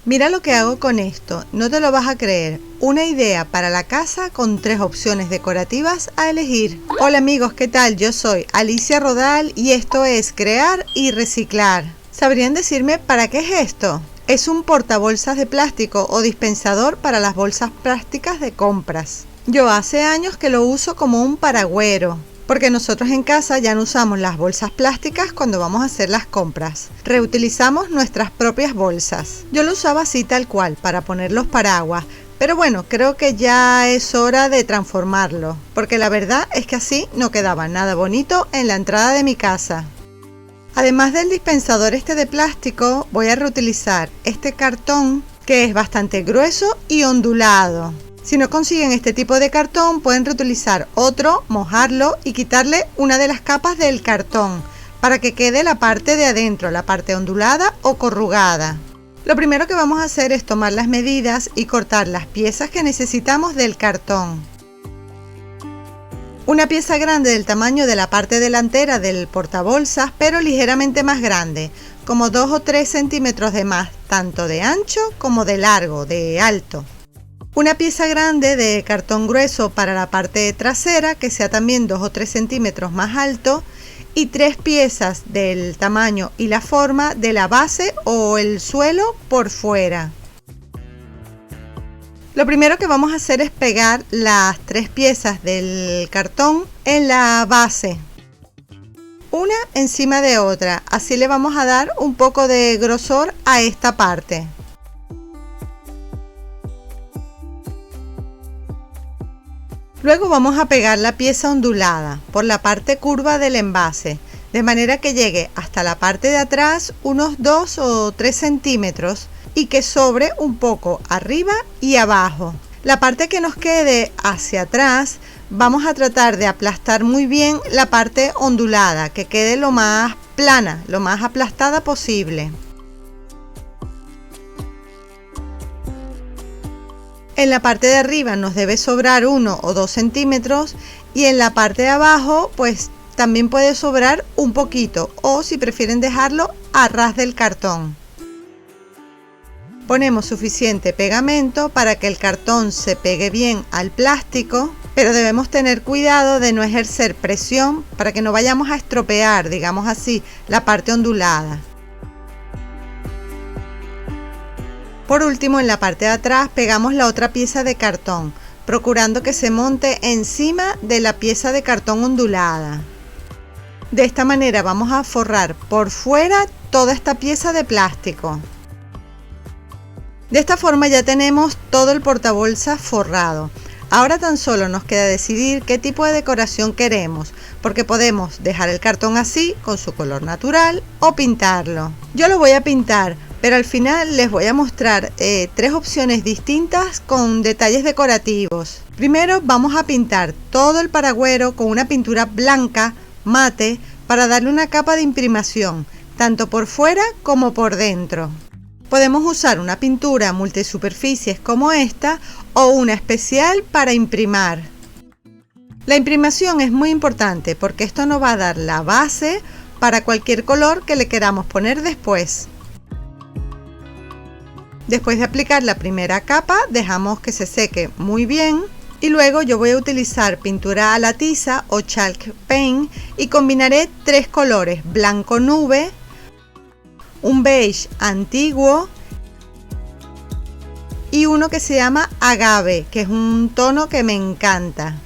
Mira lo que hago con esto, no te lo vas a creer. Una idea para la casa con 3 opciones decorativas a elegir. Hola amigos, ¿qué tal? Yo soy Alicia Rodal y esto es Crear y Reciclar. ¿Sabrían decirme para qué es esto? Es un portabolsas de plástico o dispensador para las bolsas plásticas de compras. Yo hace años que lo uso como un paragüero, porque nosotros en casa ya no usamos las bolsas plásticas cuando vamos a hacer las compras. Reutilizamos nuestras propias bolsas. Yo lo usaba así tal cual, para poner los paraguas, pero bueno, creo que ya es hora de transformarlo, porque la verdad es que así no quedaba nada bonito en la entrada de mi casa. Además del dispensador de plástico, voy a reutilizar este cartón que es bastante grueso y ondulado. Si no consiguen este tipo de cartón, pueden reutilizar otro, mojarlo y quitarle una de las capas del cartón para que quede la parte de adentro, la parte ondulada o corrugada. Lo primero que vamos a hacer es tomar las medidas y cortar las piezas que necesitamos del cartón. Una pieza grande del tamaño de la parte delantera del portabolsas, pero ligeramente más grande, como 2 o 3 centímetros de más, tanto de ancho como de largo, de alto. Una pieza grande de cartón grueso para la parte trasera, que sea también 2 o 3 centímetros más alto, y 3 piezas del tamaño y la forma de la base o el suelo por fuera. Lo primero que vamos a hacer es pegar las 3 piezas del cartón en la base, una encima de otra, así le vamos a dar un poco de grosor a esta parte. Luego vamos a pegar la pieza ondulada por la parte curva del envase, de manera que llegue hasta la parte de atrás unos 2 o 3 centímetros y que sobre un poco arriba y abajo. La parte que nos quede hacia atrás vamos a tratar de aplastar muy bien la parte ondulada, que quede lo más plana, lo más aplastada posible. En la parte de arriba nos debe sobrar 1 o 2 centímetros y en la parte de abajo pues también puede sobrar un poquito, o si prefieren dejarlo a ras del cartón. Ponemos suficiente pegamento para que el cartón se pegue bien al plástico, pero debemos tener cuidado de no ejercer presión para que no vayamos a estropear, digamos así, la parte ondulada. Por último, en la parte de atrás pegamos la otra pieza de cartón, procurando que se monte encima de la pieza de cartón ondulada. De esta manera vamos a forrar por fuera toda esta pieza de plástico. De esta forma ya tenemos todo el portabolsas forrado. Ahora tan solo nos queda decidir qué tipo de decoración queremos, porque podemos dejar el cartón así, con su color natural, o pintarlo. Yo lo voy a pintar, pero al final les voy a mostrar 3 opciones distintas con detalles decorativos. Primero vamos a pintar todo el paragüero con una pintura blanca mate para darle una capa de imprimación, tanto por fuera como por dentro. Podemos usar una pintura multisuperficies como esta o una especial para imprimar. La imprimación es muy importante porque esto nos va a dar la base para cualquier color que le queramos poner después. Después de aplicar la primera capa, dejamos que se seque muy bien y luego yo voy a utilizar pintura a la tiza o chalk paint y combinaré 3 colores: blanco nube, un beige antiguo y uno que se llama agave, que es un tono que me encanta.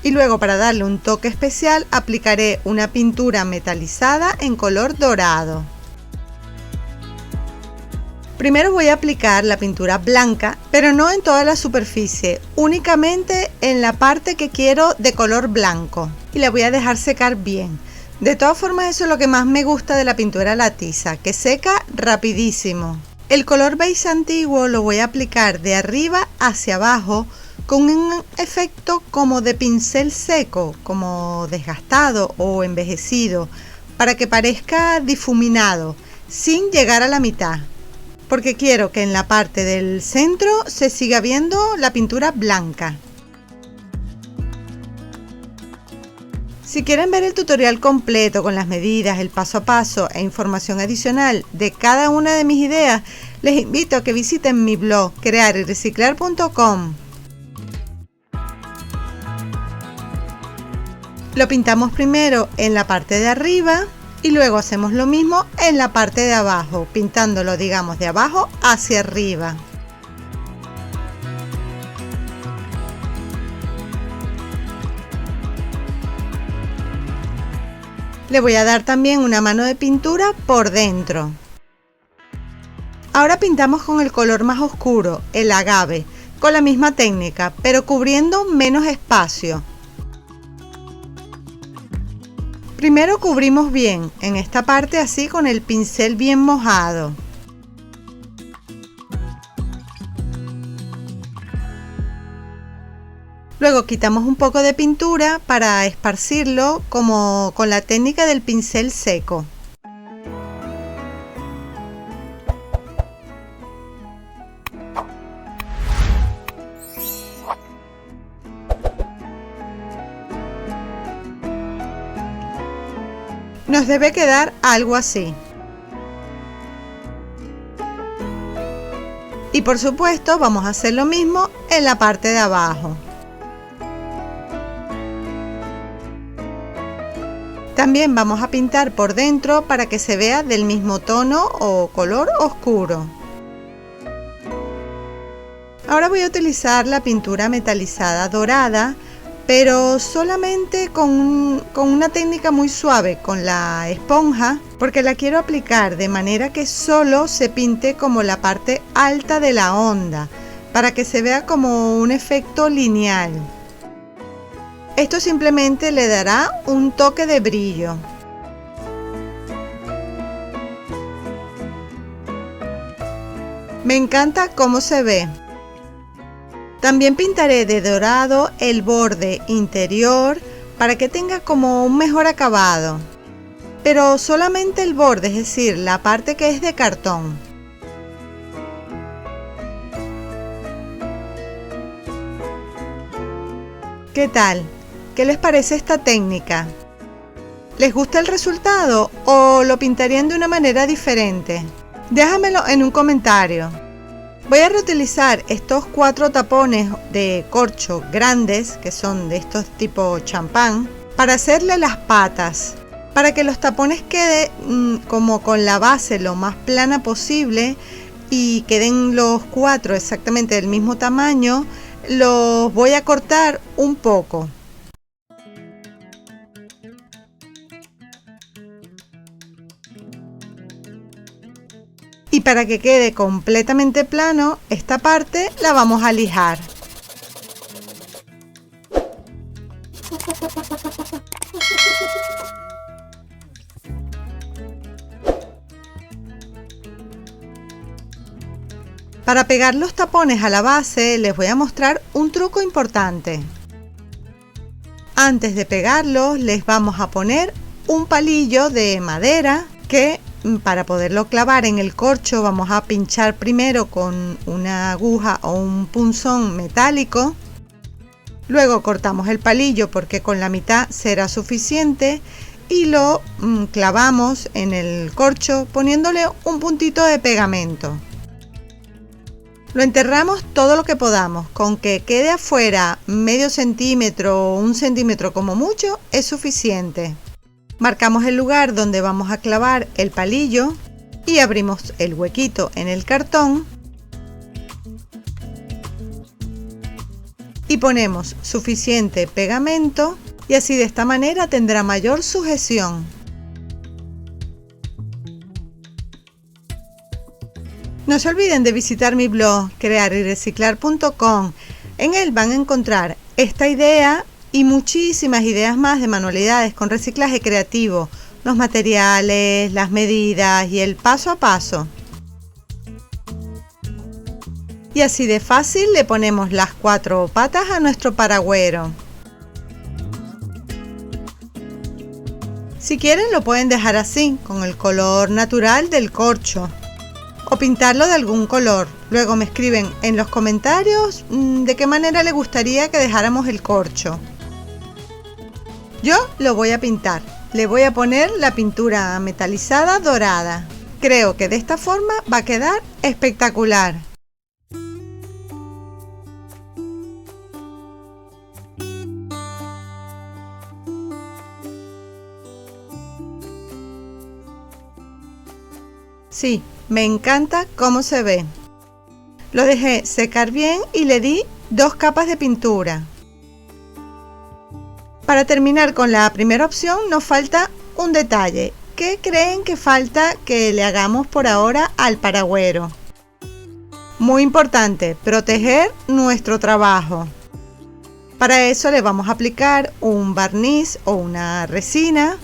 Y luego, para darle un toque especial, aplicaré una pintura metalizada en color dorado. Primero voy a aplicar la pintura blanca, pero no en toda la superficie, únicamente en la parte que quiero de color blanco, y la voy a dejar secar bien. De todas formas, eso es lo que más me gusta de la pintura a la tiza, que seca rapidísimo. El color beige antiguo lo voy a aplicar de arriba hacia abajo con un efecto como de pincel seco, como desgastado o envejecido, para que parezca difuminado, sin llegar a la mitad, porque quiero que en la parte del centro se siga viendo la pintura blanca. Si quieren ver el tutorial completo con las medidas, el paso a paso e información adicional de cada una de mis ideas, Les invito a que visiten mi blog crearyreciclar.com. Lo pintamos primero en la parte de arriba y luego hacemos lo mismo en la parte de abajo, pintándolo, digamos, de abajo hacia arriba. Le voy a dar también una mano de pintura por dentro. Ahora pintamos con el color más oscuro, el agave, con la misma técnica, pero cubriendo menos espacio. Primero cubrimos bien, en esta parte así con el pincel bien mojado. Luego quitamos un poco de pintura para esparcirlo como con la técnica del pincel seco. Nos debe quedar algo así. Y por supuesto vamos a hacer lo mismo en la parte de abajo. También vamos a pintar por dentro para que se vea del mismo tono o color oscuro. Ahora voy a utilizar la pintura metalizada dorada, pero solamente con una técnica muy suave, con la esponja, porque la quiero aplicar de manera que solo se pinte como la parte alta de la onda, para que se vea como un efecto lineal. Esto simplemente le dará un toque de brillo. Me encanta cómo se ve. También pintaré de dorado el borde interior para que tenga como un mejor acabado, pero solamente el borde, es decir, la parte que es de cartón. ¿Qué tal? ¿Qué les parece esta técnica? ¿Les gusta el resultado o lo pintarían de una manera diferente? Déjamelo en un comentario. Voy a reutilizar estos 4 tapones de corcho grandes, que son de estos tipo champán, para hacerle las patas, para que los tapones queden como con la base lo más plana posible y queden los 4 exactamente del mismo tamaño. Los voy a cortar un poco. Y para que quede completamente plano, esta parte la vamos a lijar. Para pegar los tapones a la base les voy a mostrar un truco importante. Antes de pegarlos les vamos a poner un palillo de madera que para poderlo clavar en el corcho vamos a pinchar primero con una aguja o un punzón metálico. Luego cortamos el palillo porque con la mitad será suficiente y lo clavamos en el corcho poniéndole un puntito de pegamento. Lo enterramos todo lo que podamos, con que quede afuera medio centímetro o 1 centímetro como mucho es suficiente. Marcamos el lugar donde vamos a clavar el palillo y abrimos el huequito en el cartón y ponemos suficiente pegamento y así de esta manera tendrá mayor sujeción. No se olviden de visitar mi blog crearyreciclar.com. En él van a encontrar esta idea y muchísimas ideas más de manualidades con reciclaje creativo, los materiales, las medidas y el paso a paso. Y así de fácil le ponemos las 4 patas a nuestro paragüero. Si quieren lo pueden dejar así, con el color natural del corcho, o pintarlo de algún color. Luego me escriben en los comentarios de qué manera les gustaría que dejáramos el corcho. Yo lo voy a pintar. Le voy a poner la pintura metalizada dorada. Creo que de esta forma va a quedar espectacular. Sí, me encanta cómo se ve. Lo dejé secar bien y le di 2 capas de pintura. Para terminar con la primera opción nos falta un detalle. ¿Qué creen que falta que le hagamos por ahora al paragüero? Muy importante, proteger nuestro trabajo. Para eso le vamos a aplicar un barniz o una resina,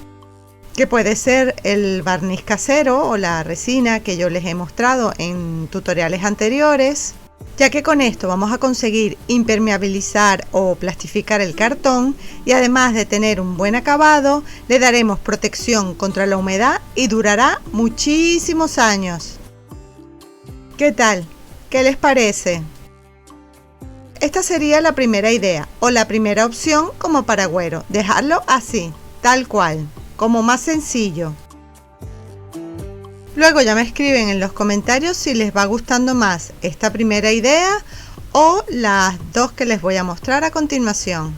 que puede ser el barniz casero o la resina que yo les he mostrado en tutoriales anteriores, ya que con esto vamos a conseguir impermeabilizar o plastificar el cartón y además de tener un buen acabado, le daremos protección contra la humedad y durará muchísimos años. ¿Qué tal? ¿Qué les parece? Esta sería la primera idea o la primera opción como paragüero, dejarlo así, tal cual, como más sencillo. Luego ya me escriben en los comentarios si les va gustando más esta primera idea o las dos que les voy a mostrar a continuación.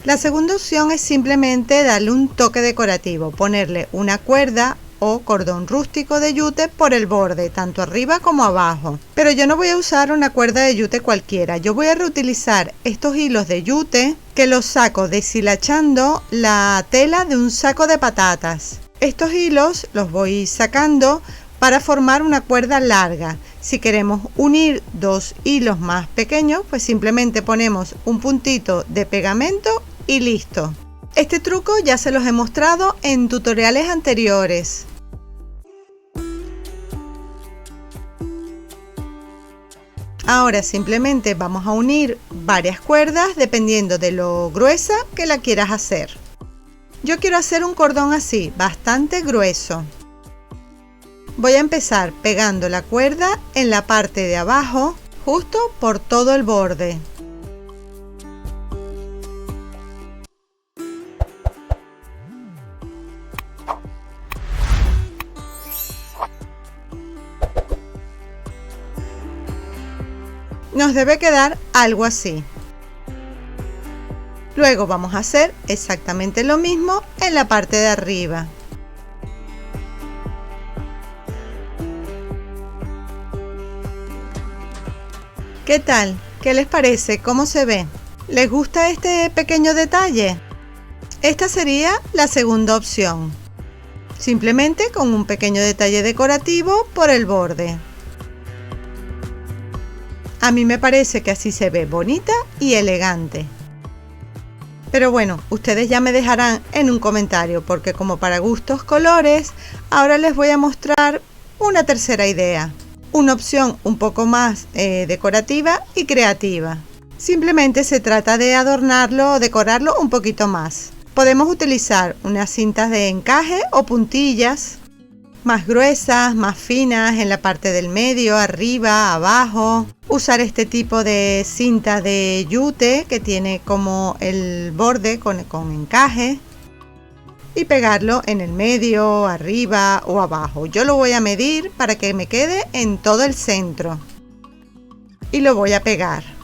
La segunda opción es simplemente darle un toque decorativo, ponerle una cuerda o cordón rústico de yute por el borde, tanto arriba como abajo. Pero yo no voy a usar una cuerda de yute cualquiera, yo voy a reutilizar estos hilos de yute que los saco deshilachando la tela de un saco de patatas. Estos hilos los voy sacando para formar una cuerda larga. Si queremos unir 2 hilos más pequeños, pues simplemente ponemos un puntito de pegamento y listo. Este truco ya se los he mostrado en tutoriales anteriores. Ahora simplemente vamos a unir varias cuerdas dependiendo de lo gruesa que la quieras hacer. Yo quiero hacer un cordón así, bastante grueso. Voy a empezar pegando la cuerda en la parte de abajo, justo por todo el borde. Nos debe quedar algo así. Luego vamos a hacer exactamente lo mismo en la parte de arriba. ¿Qué tal? ¿Qué les parece? ¿Cómo se ve? ¿Les gusta este pequeño detalle? Esta sería la segunda opción. Simplemente con un pequeño detalle decorativo por el borde. A mí me parece que así se ve bonita y elegante. Pero bueno, ustedes ya me dejarán en un comentario, porque como para gustos colores, ahora les voy a mostrar una tercera idea. Una opción un poco más decorativa y creativa. Simplemente se trata de adornarlo o decorarlo un poquito más. Podemos utilizar unas cintas de encaje o puntillas más gruesas, más finas en la parte del medio, arriba, abajo. Usar este tipo de cinta de yute que tiene como el borde con encaje y pegarlo en el medio, arriba o abajo. Yo lo voy a medir para que me quede en todo el centro y lo voy a pegar.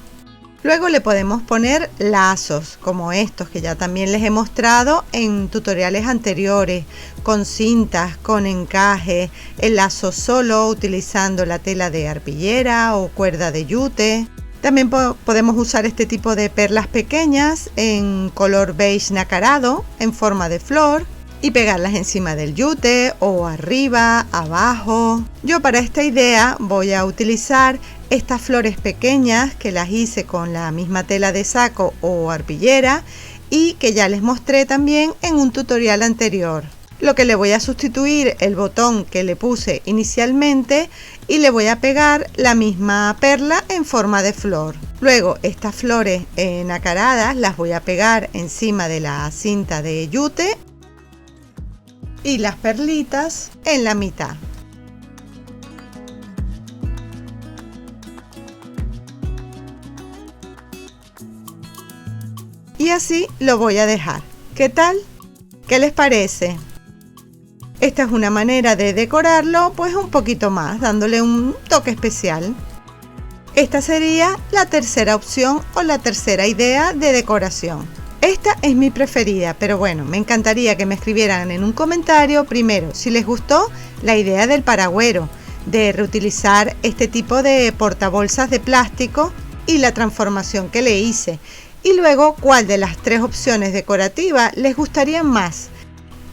Luego le podemos poner lazos como estos que ya también les he mostrado en tutoriales anteriores, con cintas, con encaje, el lazo solo utilizando la tela de arpillera o cuerda de yute. También podemos usar este tipo de perlas pequeñas en color beige nacarado en forma de flor y pegarlas encima del yute o arriba, abajo. Yo para esta idea voy a utilizar estas flores pequeñas que las hice con la misma tela de saco o arpillera y que ya les mostré también en un tutorial anterior. Lo que le voy a sustituir el botón que le puse inicialmente y le voy a pegar la misma perla en forma de flor. Luego estas flores nacaradas las voy a pegar encima de la cinta de yute y las perlitas en la mitad. y así lo voy a dejar. ¿Qué tal? ¿Qué les parece? Esta es una manera de decorarlo pues un poquito más, dándole un toque especial. Esta sería la tercera opción o la tercera idea de decoración. Esta es mi preferida, pero bueno, me encantaría que me escribieran en un comentario primero si les gustó la idea del paragüero, de reutilizar este tipo de portabolsas de plástico y la transformación que le hice. Y luego, ¿cuál de las tres opciones decorativas les gustaría más?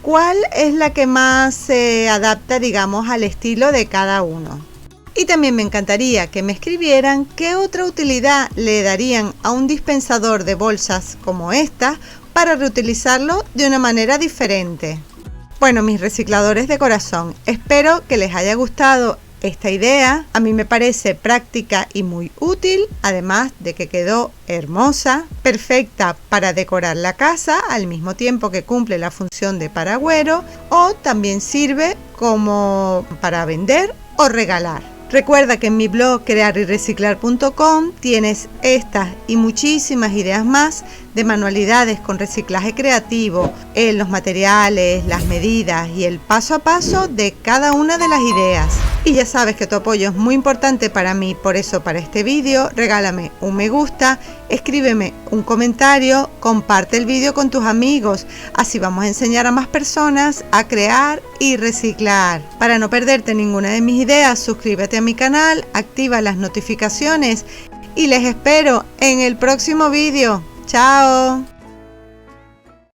¿Cuál es la que más se adapta, digamos, al estilo de cada uno? Y también me encantaría que me escribieran qué otra utilidad le darían a un dispensador de bolsas como esta para reutilizarlo de una manera diferente. Bueno, mis recicladores de corazón, espero que les haya gustado esta idea. A mí me parece práctica y muy útil, además de que quedó hermosa, perfecta para decorar la casa al mismo tiempo que cumple la función de paragüero, o también sirve como para vender o regalar. Recuerda que en mi blog crearyreciclar.com tienes estas y muchísimas ideas más de manualidades con reciclaje creativo, los materiales, las medidas y el paso a paso de cada una de las ideas. Y ya sabes que tu apoyo es muy importante para mí, por eso para este vídeo regálame un me gusta, escríbeme un comentario, comparte el vídeo con tus amigos, así vamos a enseñar a más personas a crear y reciclar. Para no perderte ninguna de mis ideas, suscríbete a mi canal, activa las notificaciones y les espero en el próximo vídeo. ¡Chao!